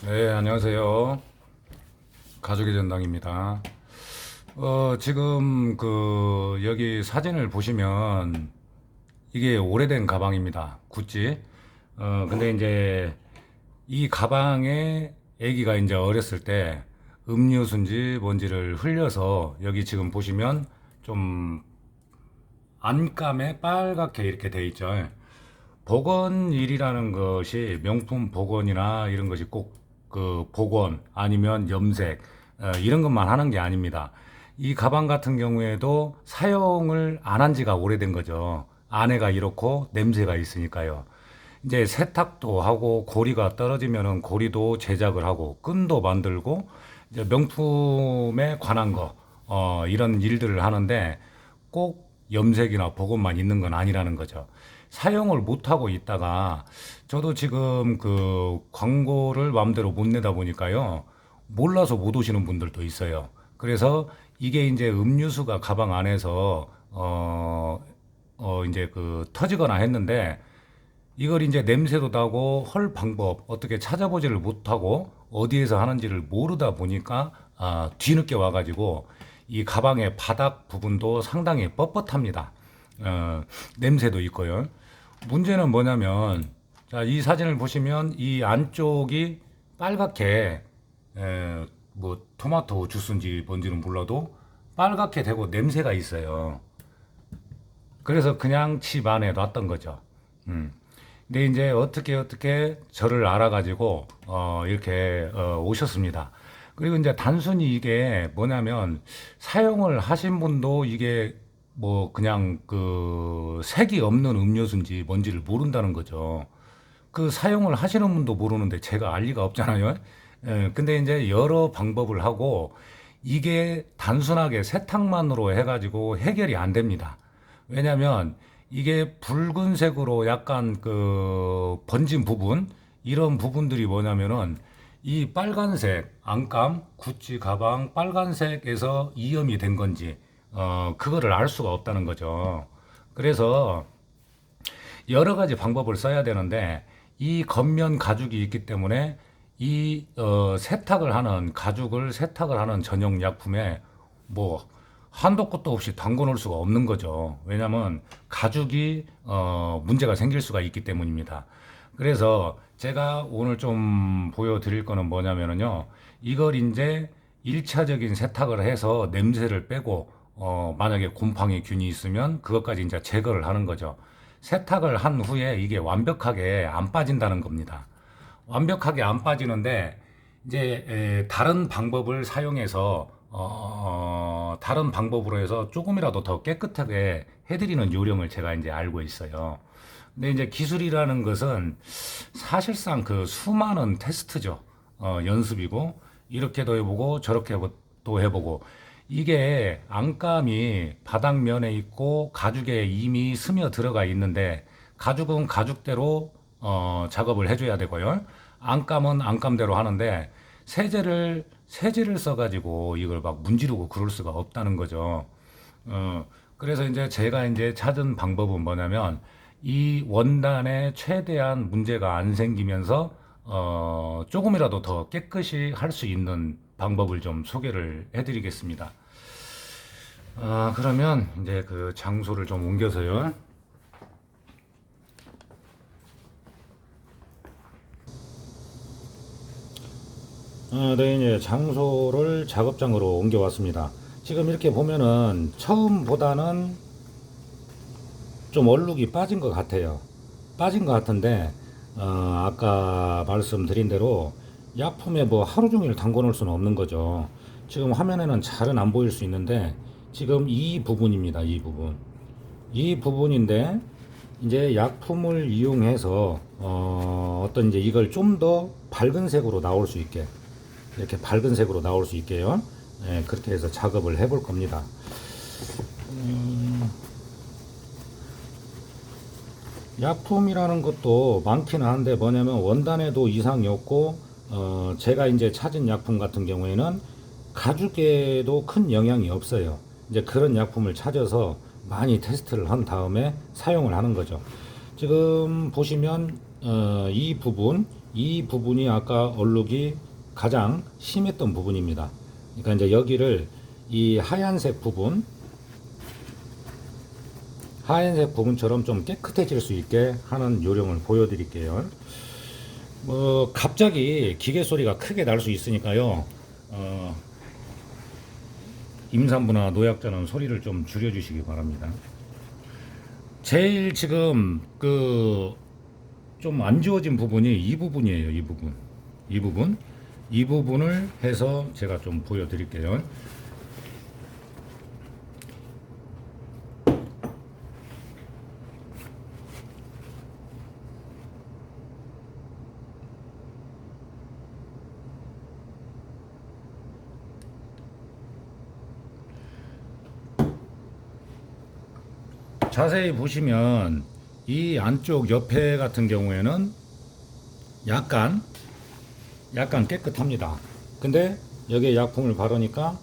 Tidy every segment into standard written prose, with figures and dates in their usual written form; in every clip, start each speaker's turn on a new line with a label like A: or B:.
A: 네, 안녕하세요. 가족의 전당입니다. 지금 여기 사진을 보시면 이게 오래된 가방입니다. 구찌. 근데 이제 이 가방에 아기가 이제 어렸을 때 음료수인지 뭔지를 흘려서 여기 지금 보시면 좀 안감에 빨갛게 이렇게 돼 있죠. 복원일이라는 것이 명품 복원이나 이런 것이 꼭 그 복원 아니면 염색 이런 것만 하는 게 아닙니다. 이 가방 같은 경우에도 사용을 안 한 지가 오래된 거죠. 안에가 이렇고 냄새가 있으니까요. 이제 세탁도 하고 고리가 떨어지면은 고리도 제작을 하고 끈도 만들고 이제 명품에 관한 거 이런 일들을 하는데 꼭 염색이나 복원만 있는 건 아니라는 거죠. 사용을 못 하고 있다가 저도 지금 그 광고를 마음대로 못 내다 보니까요. 몰라서 못 오시는 분들도 있어요. 그래서 이게 이제 음료수가 가방 안에서 이제 그 터지거나 했는데 이걸 이제 냄새도 나고 헐 방법 어떻게 찾아보지를 못하고 어디에서 하는지를 모르다 보니까 뒤늦게 와가지고 이 가방의 바닥 부분도 상당히 뻣뻣합니다. 냄새도 있고요. 문제는 뭐냐면 자, 이 사진을 보시면 이 안쪽이 빨갛게 뭐 토마토 주스인지 뭔지는 몰라도 빨갛게 되고 냄새가 있어요. 그래서 그냥 집 안에 놨던 거죠. 음. 근데 이제 어떻게 저를 알아가지고 이렇게 오셨습니다. 그리고 이제 단순히 이게 뭐냐면 사용을 하신 분도 이게 뭐 그냥 그 색이 없는 음료수인지 뭔지를 모른다는 거죠. 그 사용을 하시는 분도 모르는데 제가 알 리가 없잖아요. 근데 이제 여러 방법을 하고 이게 단순하게 세탁만으로 해가지고 해결이 안 됩니다. 왜냐면 이게 붉은색으로 약간 그 번진 부분 이런 부분들이 뭐냐면은 이 빨간색 안감 구찌 가방 빨간색에서 이염이 된 건지 그거를 알 수가 없다는 거죠. 그래서 여러 가지 방법을 써야 되는데 이 겉면 가죽이 있기 때문에 이 세탁을 하는 가죽을 세탁을 하는 전용 약품에 뭐 한도 끝도 없이 담궈 놓을 수가 없는 거죠. 왜냐하면 가죽이 문제가 생길 수가 있기 때문입니다. 그래서 제가 오늘 좀 보여드릴 거는 뭐냐면요. 이걸 이제 1차적인 세탁을 해서 냄새를 빼고 만약에 곰팡이 균이 있으면 그것까지 이제 제거를 하는 거죠. 세탁을 한 후에 이게 완벽하게 안 빠진다는 겁니다. 완벽하게 안 빠지는데 이제 다른 방법을 사용해서 다른 방법으로 해서 조금이라도 더 깨끗하게 해드리는 요령을 제가 이제 알고 있어요. 근데 이제 기술이라는 것은 사실상 그 수많은 테스트죠. 연습이고 이렇게도 해보고 저렇게도 해보고 이게 안감이 바닥면에 있고 가죽에 이미 스며 들어가 있는데 가죽은 가죽대로 작업을 해줘야 되고요. 안감은 안감대로 하는데 세제를 써가지고 이걸 막 문지르고 그럴 수가 없다는 거죠. 그래서 이제 제가 이제 찾은 방법은 뭐냐면 이 원단에 최대한 문제가 안 생기면서 조금이라도 더 깨끗이 할 수 있는 방법을 좀 소개를 해드리겠습니다. 그러면 이제 그 장소를 좀 옮겨서요. 네, 이제 장소를 작업장으로 옮겨왔습니다. 지금 이렇게 보면은 처음보다는 좀 얼룩이 빠진 것 같아요. 빠진 것 같은데, 아까 말씀드린 대로 약품에 뭐 하루 종일 담궈 놓을 수는 없는 거죠. 지금 화면에는 잘은 안 보일 수 있는데, 지금 이 부분입니다. 이 부분. 이 부분인데, 이제 약품을 이용해서, 어떤 이제 이걸 좀 더 밝은 색으로 나올 수 있게, 이렇게 밝은 색으로 나올 수 있게요. 예, 그렇게 해서 작업을 해볼 겁니다. 약품이라는 것도 많기는 한데 뭐냐면 원단에도 이상이 없고 제가 이제 찾은 약품 같은 경우에는 가죽에도 큰 영향이 없어요. 이제 그런 약품을 찾아서 많이 테스트를 한 다음에 사용을 하는 거죠. 지금 보시면 이 부분이 아까 얼룩이 가장 심했던 부분입니다. 그러니까 이제 여기를 이 하얀색 부분처럼 좀 깨끗해질 수 있게 하는 요령을 보여드릴게요. 갑자기 기계 소리가 크게 날 수 있으니까요. 임산부나 노약자는 소리를 좀 줄여주시기 바랍니다. 제일 지금 좀 안 지워진 부분이 이 부분이에요. 이 부분을 해서 제가 좀 보여드릴게요. 자세히 보시면 이 안쪽 옆에 같은 경우에는 약간 깨끗합니다. 근데 여기에 약품을 바르니까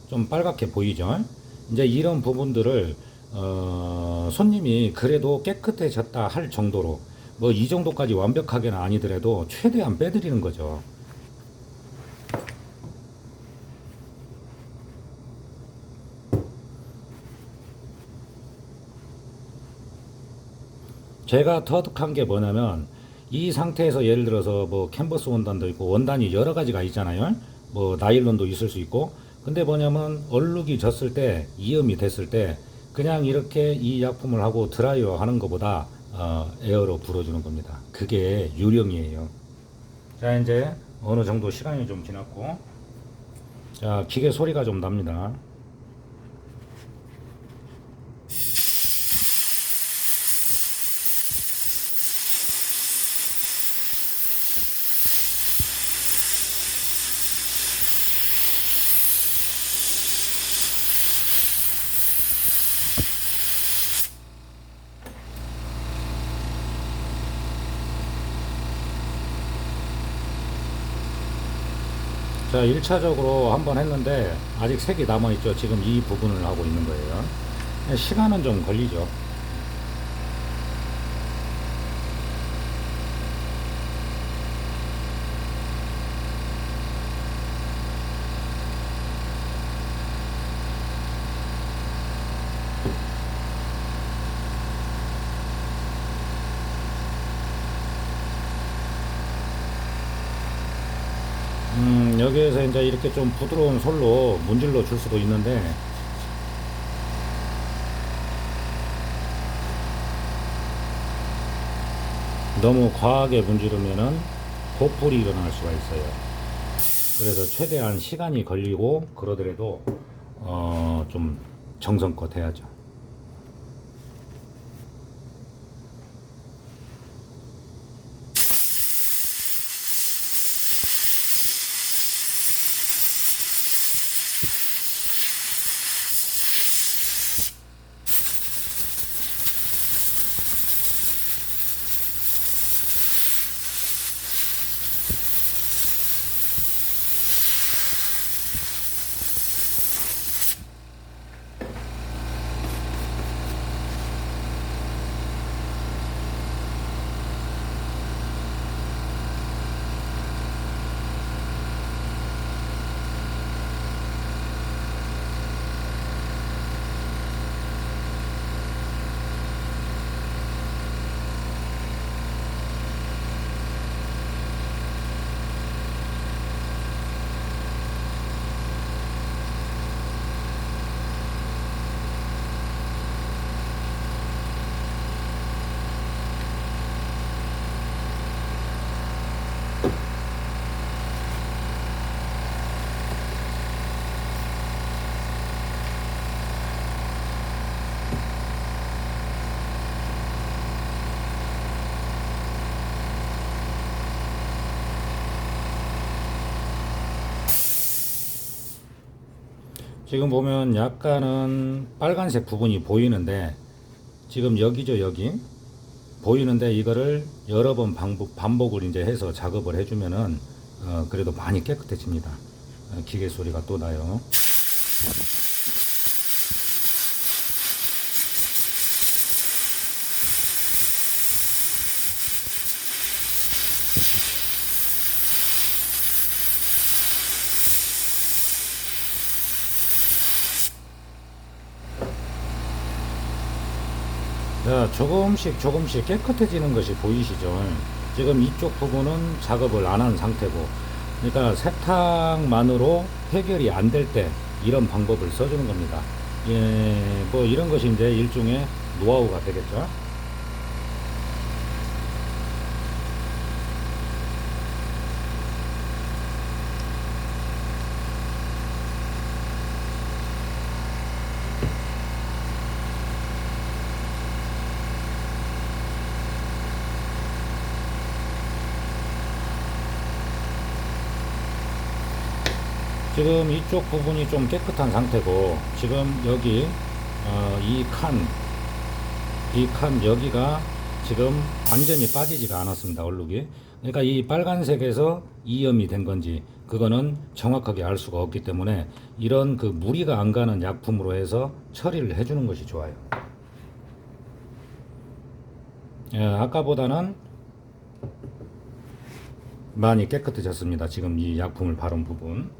A: 좀 빨갛게 보이죠. 이제 이런 부분들을 손님이 그래도 깨끗해졌다 할 정도로 뭐 이 정도까지 완벽하게는 아니더라도 최대한 빼드리는 거죠. 제가 터득한 게 뭐냐면 이 상태에서 예를 들어서 뭐 캔버스 원단도 있고 원단이 여러 가지가 있잖아요. 뭐 나일론도 있을 수 있고. 근데 뭐냐면 얼룩이 졌을 때 이염이 됐을 때 그냥 이렇게 이 약품을 하고 드라이어 하는 것보다 에어로 불어주는 겁니다. 그게 요령이에요. 자, 이제 어느 정도 시간이 좀 지났고, 자, 기계 소리가 좀 납니다. 자, 1차적으로 한번 했는데 아직 색이 남아있죠. 지금 이 부분을 하고 있는 거예요. 시간은 좀 걸리죠. 여기에서 이제 이렇게 좀 부드러운 솔로 문질러 줄 수도 있는데, 너무 과하게 문지르면은 보풀이 일어날 수가 있어요. 그래서 최대한 시간이 걸리고 그러더라도 좀 정성껏 해야죠. 지금 보면 약간은 빨간색 부분이 보이는데, 지금 여기죠, 여기 보이는데, 이거를 여러 번 반복을 이제 해서 작업을 해주면은 그래도 많이 깨끗해집니다. 기계 소리가 또 나요. 자, 조금씩 깨끗해지는 것이 보이시죠? 지금 이쪽 부분은 작업을 안 한 상태고, 그러니까 세탁만으로 해결이 안 될 때 이런 방법을 써주는 겁니다. 예, 뭐 이런 것이 이제 일종의 노하우가 되겠죠. 지금 이쪽 부분이 좀 깨끗한 상태고, 지금 여기 이 칸 여기가 지금 완전히 빠지지가 않았습니다. 얼룩이. 그러니까 이 빨간색에서 이염이 된 건지 그거는 정확하게 알 수가 없기 때문에 이런 그 무리가 안 가는 약품으로 해서 처리를 해주는 것이 좋아요. 예, 아까보다는 많이 깨끗해졌습니다. 지금 이 약품을 바른 부분.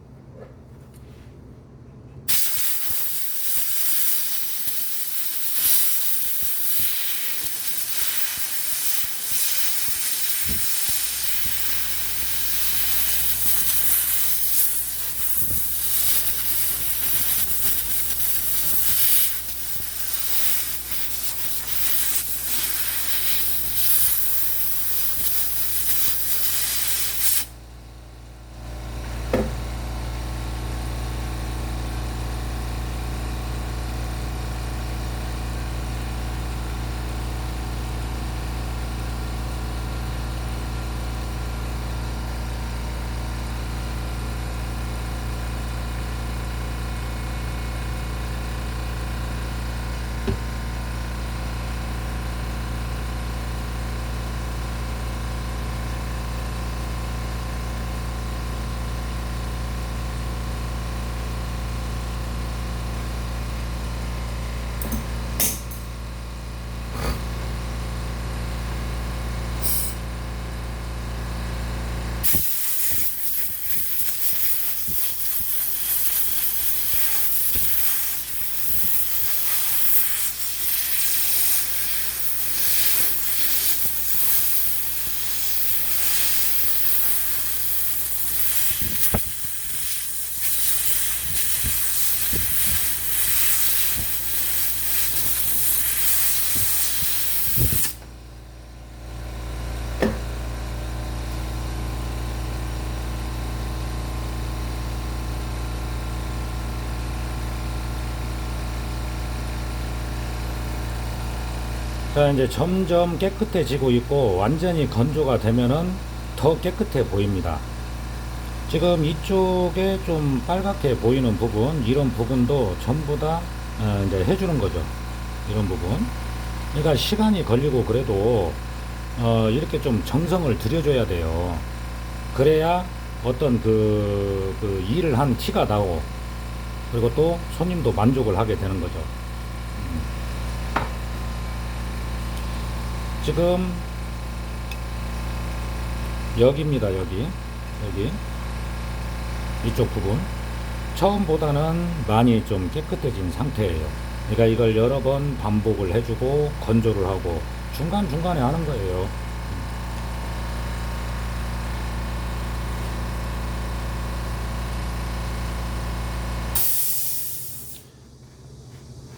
A: 자, 이제 점점 깨끗해지고 있고 완전히 건조가 되면은 더 깨끗해 보입니다. 지금 이쪽에 좀 빨갛게 보이는 부분, 이런 부분도 전부 다 이제 해주는 거죠. 이런 부분. 그러니까 시간이 걸리고 그래도 이렇게 좀 정성을 들여줘야 돼요. 그래야 어떤 그 일을 한 티가 나고, 그리고 또 손님도 만족을 하게 되는 거죠. 지금 여기입니다. 여기 이쪽 부분 처음보다는 많이 좀 깨끗해진 상태예요. 그러니까 이걸 여러 번 반복을 해주고 건조를 하고 중간중간에 하는 거예요.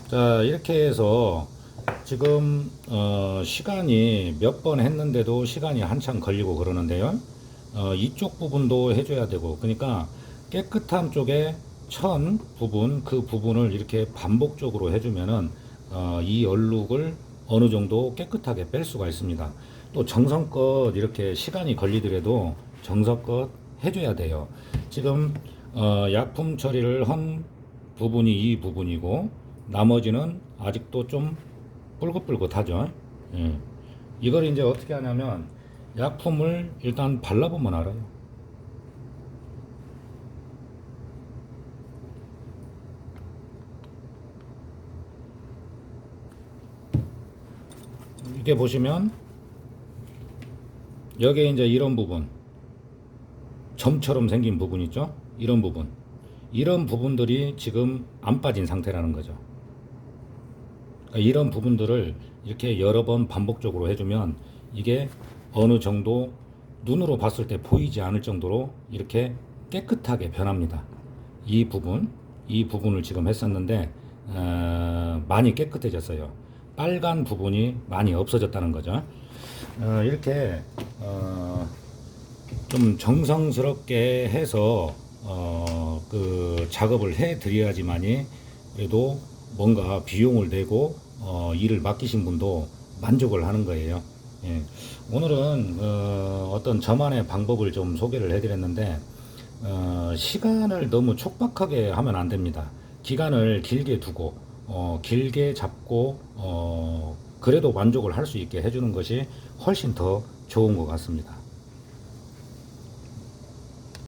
A: 자, 이렇게 해서 지금 시간이 몇 번 했는데도 시간이 한참 걸리고 그러는데요. 이쪽 부분도 해줘야 되고, 그러니까 깨끗한 쪽에 천 부분, 그 부분을 이렇게 반복적으로 해주면은 이 얼룩을 어느 정도 깨끗하게 뺄 수가 있습니다. 또 정성껏 이렇게 시간이 걸리더라도 정성껏 해줘야 돼요. 지금 약품 처리를 한 부분이 이 부분이고, 나머지는 아직도 좀 뿔긋뿔긋하죠. 예. 이걸 이제 어떻게 하냐면 약품을 일단 발라보면 알아요. 이게 보시면 여기에 이제 이런 부분, 점처럼 생긴 부분 있죠? 이런 부분들이 지금 안 빠진 상태라는 거죠. 그러니까 이런 부분들을 이렇게 여러 번 반복적으로 해주면 이게 어느 정도 눈으로 봤을 때 보이지 않을 정도로 이렇게 깨끗하게 변합니다. 이 부분을 지금 했었는데 많이 깨끗해졌어요. 빨간 부분이 많이 없어졌다는 거죠. 이렇게 좀 정성스럽게 해서 그 작업을 해 드려야지만이 그래도 뭔가 비용을 내고 일을 맡기신 분도 만족을 하는 거예요. 예. 오늘은 어떤 저만의 방법을 좀 소개를 해드렸는데 시간을 너무 촉박하게 하면 안 됩니다. 기간을 길게 두고 길게 잡고 그래도 만족을 할 수 있게 해주는 것이 훨씬 더 좋은 것 같습니다.